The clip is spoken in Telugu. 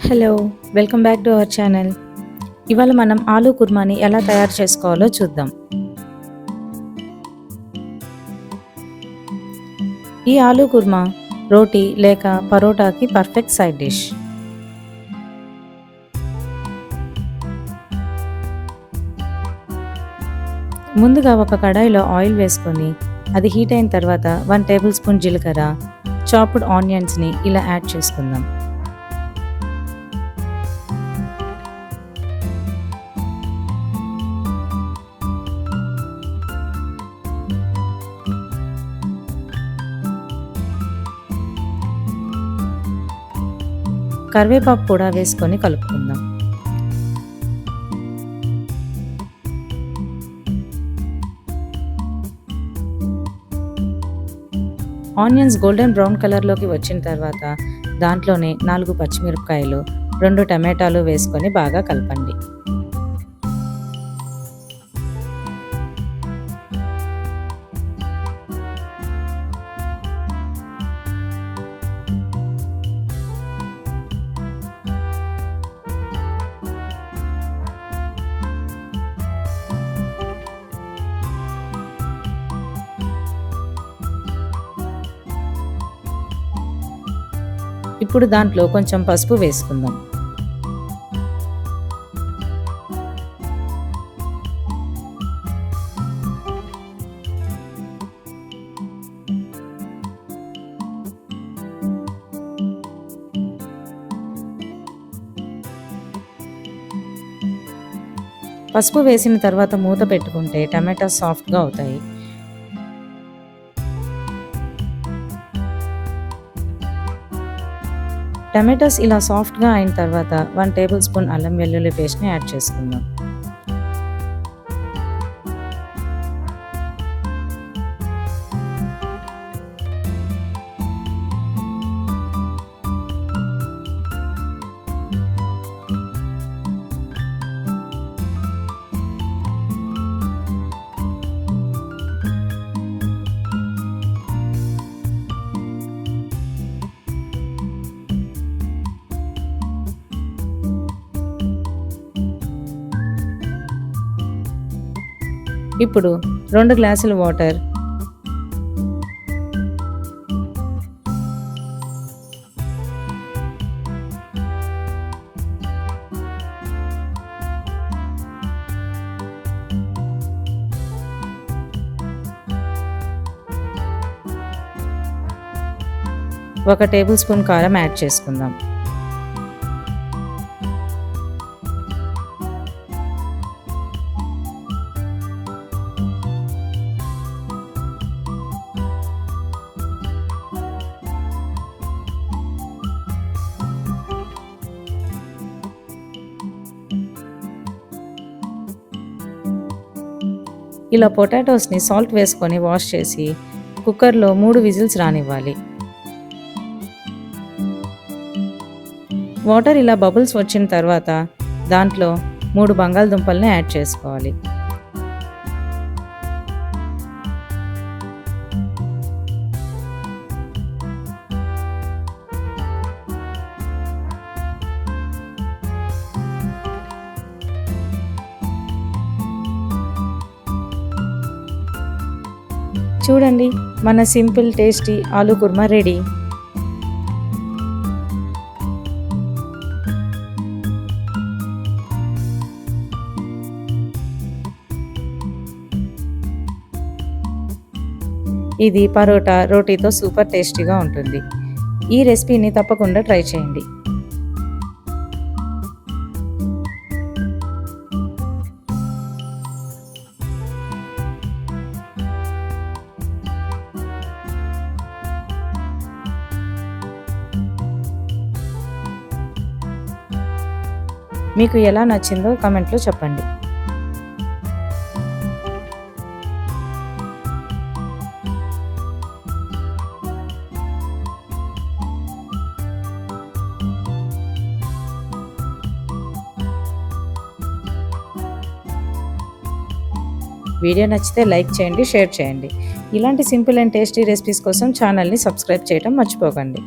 Hello, welcome back to our channel. ఇవాళ మనం ఆలూ కుర్మాని ఎలా తయారు చేసుకోవాలో చూద్దాం. ఈ ఆలూ కుర్మా రోటీ లేక పరోటాకి పర్ఫెక్ట్ సైడ్ డిష్. ముందుగా ఒక కడాయిలో ఆయిల్ వేసుకొని అది హీట్ అయిన తర్వాత 1 టేబుల్ స్పూన్ జీలకర్ర, చాప్డ్ ఆనియన్స్ని ఇలా యాడ్ చేసుకుందాం. కరివేపాకు కూడా వేసుకొని కలుపుకుందాం. ఆనియన్స్ గోల్డెన్ బ్రౌన్ కలర్లోకి వచ్చిన తర్వాత దాంట్లోనే 4 పచ్చిమిరపకాయలు, 2 టమాటాలు వేసుకొని బాగా కలపండి. ఇప్పుడు దాంట్లో కొంచెం పసుపు వేసుకుందాం. పసుపు వేసిన తర్వాత మూత పెట్టుకుంటే టమాటా సాఫ్ట్గా అవుతాయి. టమాటోస్ ఇలా సాఫ్ట్గా అయిన తర్వాత 1 టేబుల్ స్పూన్ అల్లం వెల్లుల్లి పేస్ట్ని యాడ్ చేసుకుందాం. ఇప్పుడు 2 గ్లాసుల వాటర్, ఒక టేబుల్ స్పూన్ కారం యాడ్ చేసుకుందాం. ఇలా పొటాటోస్ని సాల్ట్ వేసుకొని వాష్ చేసి కుక్కర్లో 3 విజిల్స్ రానివ్వాలి. వాటర్ ఇలా బబుల్స్ వచ్చిన తర్వాత దాంట్లో 3 బంగాళదుంపల్ని యాడ్ చేసుకోవాలి. చూడండి, మన simple tasty aloo kurma ready. ఇది పరోటా, రోటీతో సూపర్ టేస్టీగా ఉంటుంది. ఈ రెసిపీని తప్పకుండా ట్రై చేయండి. మీకు ఎలా నచ్చిందో కామెంట్లో చెప్పండి. వీడియో నచ్చితే లైక్ చేయండి, షేర్ చేయండి. ఇలాంటి సింపుల్ అండ్ టేస్టీ రెసిపీస్ కోసం ఛానల్ని సబ్స్క్రైబ్ చేయడం మర్చిపోకండి.